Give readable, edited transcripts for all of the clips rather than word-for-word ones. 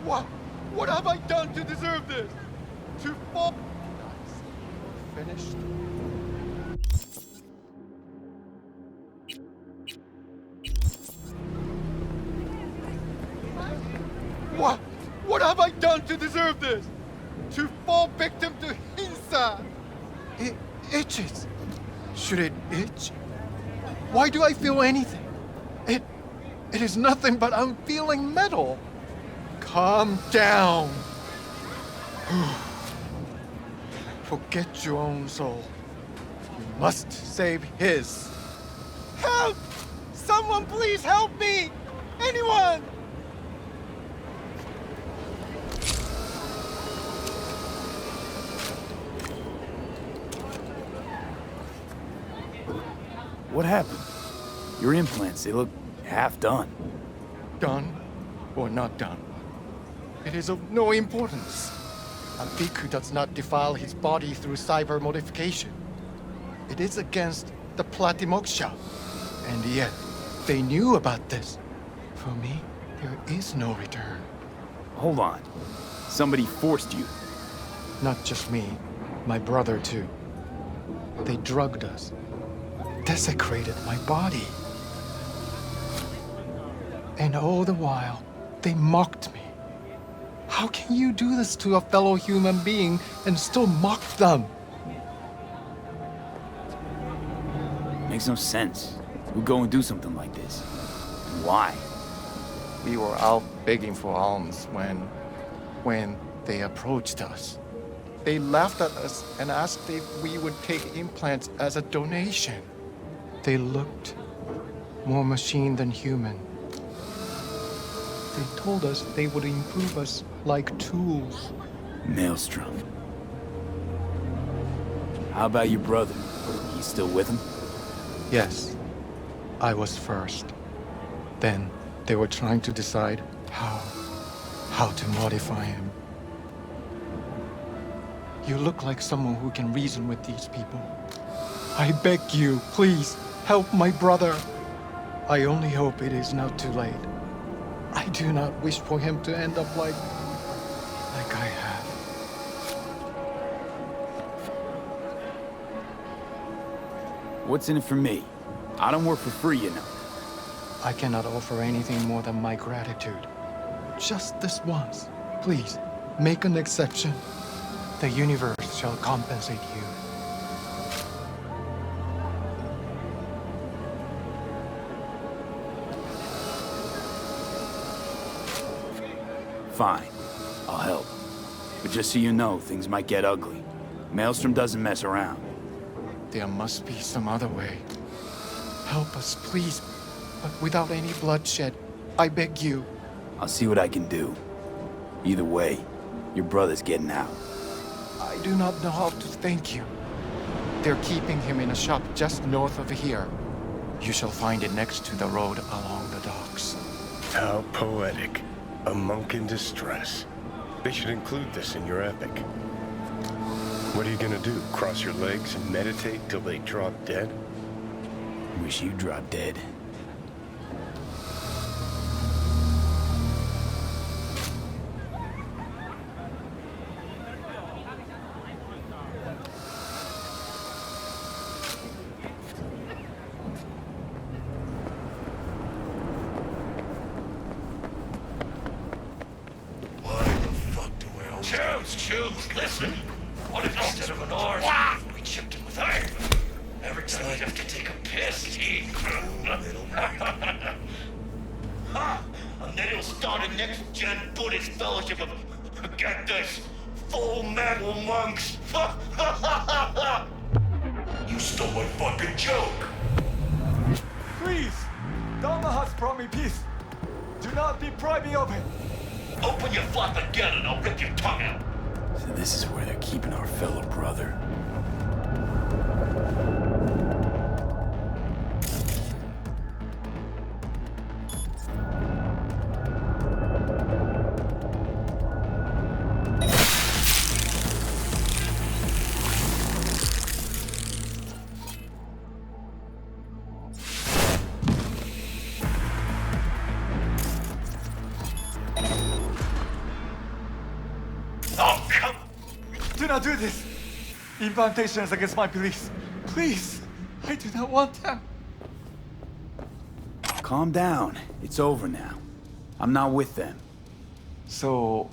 What? What have I done to deserve this? To fall? Finished? What? What have I done to deserve this? To fall victim to Hinsa? It itches. Should it itch? Why do I feel anything? It is nothing but I'm feeling metal. Calm down. Forget your own soul. You must save his. Help! Someone please help me! Anyone! What happened? Your implants, they look half done. Done or not done? It is of no importance. A bhikkhu does not defile his body through cyber modification. It is against the Platimoksha. And yet, they knew about this. For me, there is no return. Hold on. Somebody forced you. Not just me, my brother too. They drugged us. Desecrated my body. And all the while, they mocked me. How can you do this to a fellow human being and still mock them? Makes no sense. Who'd go and do something like this? And why? We were out begging for alms when they approached us. They laughed at us and asked if we would take implants as a donation. They looked more machine than human. They told us they would improve us like tools. Maelstrom. How about your brother? He's still with him? Yes, I was first. Then they were trying to decide how to modify him. You look like someone who can reason with these people. I beg you, please, help my brother. I only hope it is not too late. I do not wish for him to end up like I have. What's in it for me? I don't work for free, you know. I cannot offer anything more than my gratitude. Just this once. Please, make an exception. The universe shall compensate you. Fine. I'll help. But just so you know, things might get ugly. Maelstrom doesn't mess around. There must be some other way. Help us, please. But without any bloodshed. I beg you. I'll see what I can do. Either way, your brother's getting out. I do not know how to thank you. They're keeping him in a shop just north of here. You shall find it next to the road along the docks. How poetic. A monk in distress. They should include this in your epic. What are you gonna do? Cross your legs and meditate till they drop dead? Wish you dropped dead. Choose, listen. What if instead of an oar, we chipped it with iron? Every time we have to take a piss, and then he'll start a next-gen Buddhist fellowship of, get this, full metal monks. You stole my fucking joke. Please! Dharma has brought me peace. Do not deprive me of it. Open your flap again and I'll rip your tongue out. So this is where they're keeping our fellow brother. Do not do this! Incantation is against my beliefs. Please, I do not want them. Calm down. It's over now. I'm not with them. So,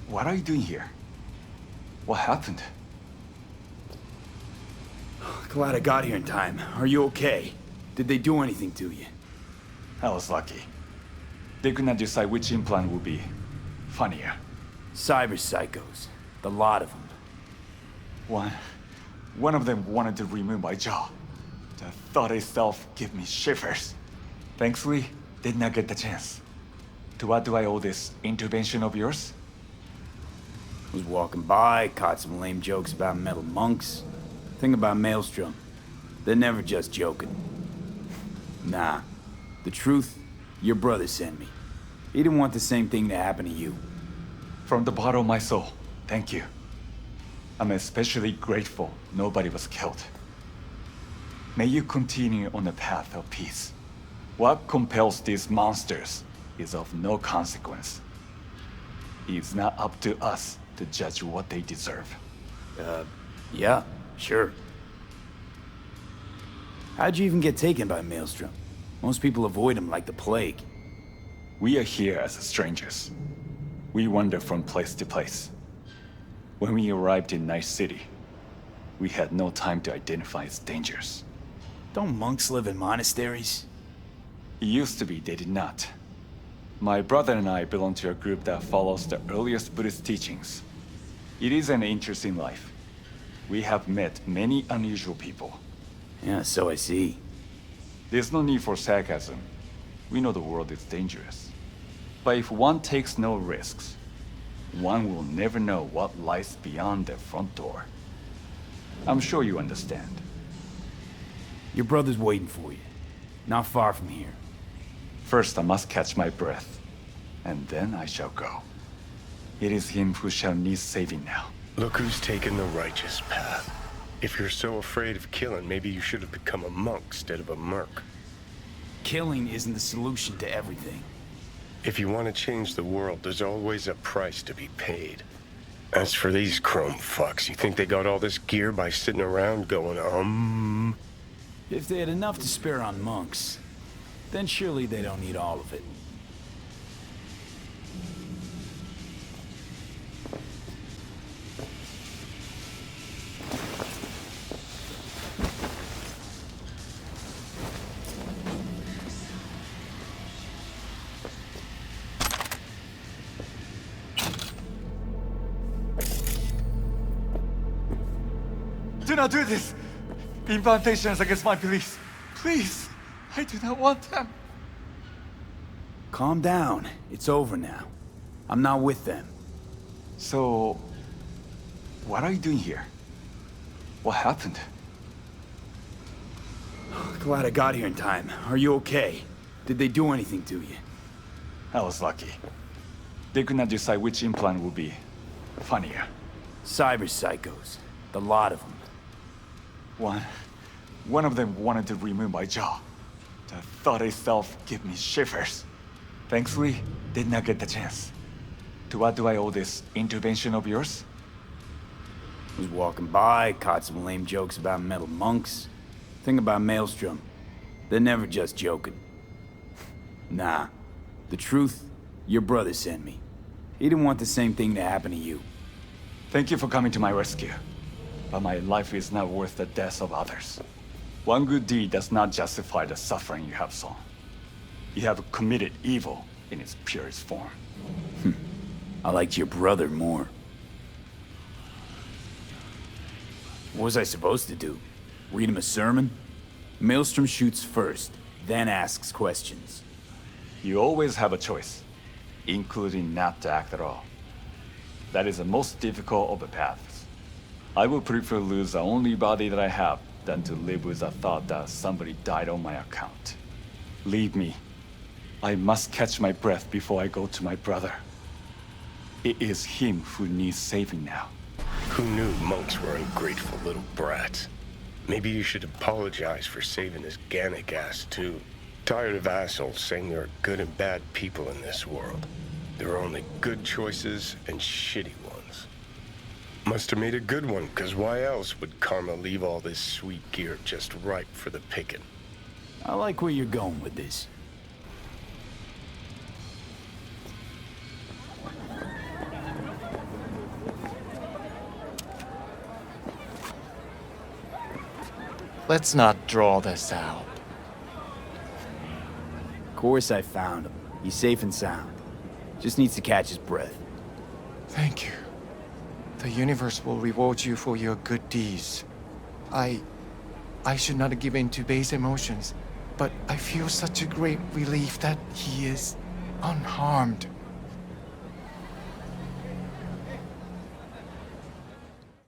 what are you doing here? What happened? Glad I got here in time. Are you okay? Did they do anything to you? I was lucky. They could not decide which implant would be funnier. Cyber psychos. The lot of them. One of them wanted to remove my jaw. The thought itself gave me shivers. Thankfully, did not get the chance. To what do I owe this intervention of yours? Was walking by, caught some lame jokes about metal monks. Thing about Maelstrom. They're never just joking. Nah. The truth, your brother sent me. He didn't want the same thing to happen to you. From the bottom of my soul, thank you. I'm especially grateful nobody was killed. May you continue on the path of peace. What compels these monsters is of no consequence. It's not up to us to judge what they deserve. Yeah, sure. How'd you even get taken by Maelstrom? Most people avoid him like the plague. We are here as strangers. We wander from place to place. When we arrived in Night City, we had no time to identify its dangers. Don't monks live in monasteries? It used to be they did not. My brother and I belong to a group that follows the earliest Buddhist teachings. It is an interesting life. We have met many unusual people. Yeah, so I see. There's no need for sarcasm. We know the world is dangerous. But if one takes no risks, one will never know what lies beyond their front door. I'm sure you understand. Your brother's waiting for you. Not far from here. First, I must catch my breath, and then I shall go. It is him who shall need saving now. Look who's taken the righteous path. If you're so afraid of killing, maybe you should have become a monk instead of a merc. Killing isn't the solution to everything. If you want to change the world, there's always a price to be paid. As for these chrome fucks, you think they got all this gear by sitting around going, If they had enough to spare on monks, then surely they don't need all of it. Do not do this! Incantation is against my beliefs. Please, I do not want them. Calm down. It's over now. I'm not with them. So, what are you doing here? What happened? Glad I got here in time. Are you okay? Did they do anything to you? I was lucky. They could not decide which implant would be funnier. Cyber psychos. The lot of them. One of them wanted to remove my jaw. The thought itself gave me shivers. Thankfully, did not get the chance. To what do I owe this intervention of yours? Was walking by, caught some lame jokes about metal monks. Thing about Maelstrom. They're never just joking. Nah. The truth, your brother sent me. He didn't want the same thing to happen to you. Thank you for coming to my rescue. But my life is not worth the deaths of others. One good deed does not justify the suffering you have sown. You have committed evil in its purest form. I liked your brother more. What was I supposed to do? Read him a sermon? Maelstrom shoots first, then asks questions. You always have a choice, including not to act at all. That is the most difficult of the paths. I would prefer lose the only body that I have than to live with the thought that somebody died on my account. Leave me. I must catch my breath before I go to my brother. It is him who needs saving now. Who knew monks were ungrateful little brats? Maybe you should apologize for saving his Gannic ass too. Tired of assholes saying there are good and bad people in this world. There are only good choices and shitty ones. Must have made a good one, because why else would Karma leave all this sweet gear just ripe for the picking? I like where you're going with this. Let's not draw this out. Of course I found him. He's safe and sound. Just needs to catch his breath. Thank you. The universe will reward you for your good deeds. I should not give in to base emotions, but I feel such a great relief that he is unharmed.